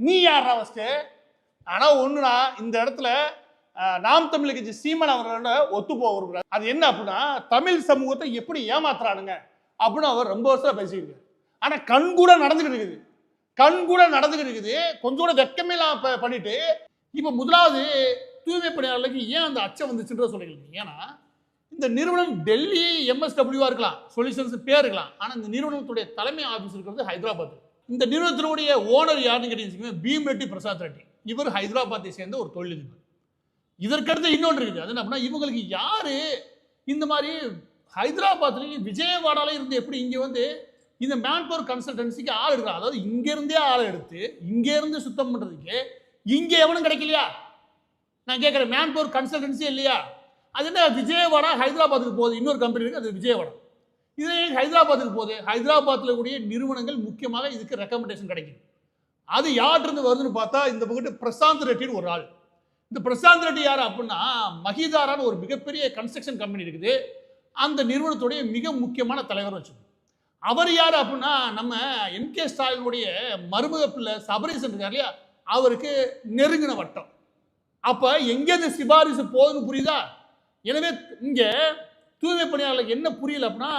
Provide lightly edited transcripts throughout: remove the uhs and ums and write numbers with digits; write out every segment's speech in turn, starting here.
நீ யாரா ஃபர்ஸ்ட்? ஆனா ஒண்ணுனா இந்த இடத்துல நாம் தமிழ் கட்சி சீமான் அவர்களோட ஒத்து போகிறார். அது என்ன அப்படின்னா தமிழ் சமூகத்தை எப்படி ஏமாத்துறானுங்க அப்படின்னு அவர் ரொம்ப வருஷம் பேசியிருக்காரு. ஆனா கண்கூட நடந்துகிட்டு இருக்குது, கண்கூட நடந்துகிட்டு இருக்குது. கொஞ்சம் கூட வெக்கமே இல்லாம பண்ணிட்டு இப்ப முதலாவது தூய்மை பணியாளர்களுக்கு ஏன் அந்த அச்சம் வந்துச்சுன்ற சொல்லிக்கலாம். ஏன்னா இந்த நிறுவனம் டெல்லி MSWவா இருக்கலாம், சொல்யூஷன்ஸ் பேர் இருக்கலாம். ஆனா இந்த நிறுவனத்துடைய தலைமை ஆபீஸ் இருக்கிறது ஹைதராபாத். இந்த நிறுவனத்தினுடைய ஓனர் யாருன்னு கேட்டீங்கன்னா பீம் ரெட்டி பிரசாத் ரெட்டி. இவர் ஹைதராபாத்தை சேர்ந்த ஒரு தொழிலதிபர். இதற்கடுத்து இன்னொன்று இருக்குது. அது என்ன அப்படின்னா இவங்களுக்கு யாரு இந்த மாதிரி ஹைதராபாத்லயும் விஜயவாடால இருந்து எப்படி இங்க வந்து இந்த மேன்பவர் கன்சல்டன்சிக்கு ஆள் எடுக்கலாம். அதாவது இங்க இருந்தே ஆள் எடுத்து இங்க இருந்து சுத்தம் பண்றதுக்கு இங்க எவனும் கிடைக்கலையா? நான் கேட்கிறேன், மேன்பவர் கன்சல்டன்சி இல்லையா? அது என்ன விஜயவாடா ஹைதராபாத்துக்கு போகுது, இன்னொரு கம்பெனி இருக்கு, அது விஜயவாடா. இது ஹைதராபாத்துக்கு போகுது. ஹைதராபாத்தில் கூடிய நிறுவனங்கள் முக்கியமாக இதுக்கு ரெக்கமெண்டேஷன் கிடைக்குது. அது யார்கிட்ட வருதுன்னு பார்த்தா இந்த பக்கத்து பிரசாந்த் ரெட்டின்னு ஒரு ஆள். இந்த பிரசாந்த் ரெட்டி யார் அப்படின்னா மஹிதாரான்னு ஒரு மிகப்பெரிய கன்ஸ்ட்ரக்ஷன் கம்பெனி இருக்குது. அந்த நிறுவனத்துடைய மிக முக்கியமான தலைவர் வச்சுக்கணும். அவர் யார் அப்படின்னா நம்ம MK ஸ்டாலினுடைய மருமக பிள்ளை சபரீசன் இருக்கார் இல்லையா, அவருக்கு நெருங்கின வட்டம். அப்ப எங்கேருந்து சிபாரிசு போகுதுன்னு புரியுதா? எனவே இங்க தூய்மை பணியாளர்களுக்கு என்ன புரியல அப்படின்னா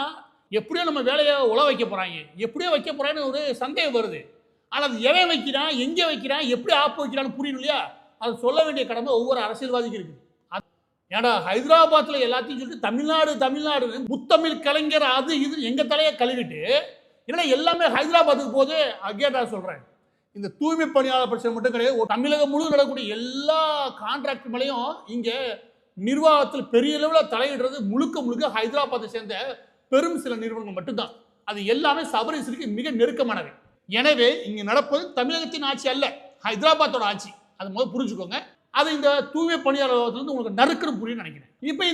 எப்படியோ நம்ம வேலையை உழ வைக்க போறாங்க, எப்படியோ வைக்க போறான்னு ஒரு சந்தேகம் வருது. ஆனால் அது எவன் வைக்கிறான், எங்கே வைக்கிறான், எப்படி ஆப்பு வைக்கிறான்னு புரியணும் இல்லையா? அது சொல்ல வேண்டிய கடமை ஒவ்வொரு அரசியல்வாதிக்கும் இருக்குது. ஏன்னா ஹைதராபாத்தில் எல்லாத்தையும் சொல்லிட்டு தமிழ்நாடு தமிழ்நாடு முத்தமிழ் கலைஞர் அது இது எங்க தலையை கழுவிட்டு ஏன்னா எல்லாமே ஹைதராபாத்துக்கு போது அகேட்டா சொல்றேன். இந்த தூய்மை பணியாளர் பிரச்சனை மட்டும் கிடையாது, தமிழகம் முழு நடக்கக்கூடிய எல்லா கான்ட்ராக்ட் மேலையும் இங்க நிர்வாகத்தில் பெரிய அளவில் தலையிடுறது முழுக்க முழுக்க ஹைதராபாத்தை சேர்ந்த பெரும் சில நிறுவனங்கள் மட்டும்தான். அது எல்லாமே சபரீசனுக்கு மிக நெருக்கமானவை. எனவே இங்க நடப்பது தமிழகத்தின் ஆட்சி அல்ல, ஹைதராபாத்தோட ஆட்சி. அது முதல் புரிஞ்சுக்கோங்க. அது இந்த தூய்மை பணியாளர் உங்களுக்கு நறுக்குன்னு புரியும் நினைக்கிறேன். இப்போ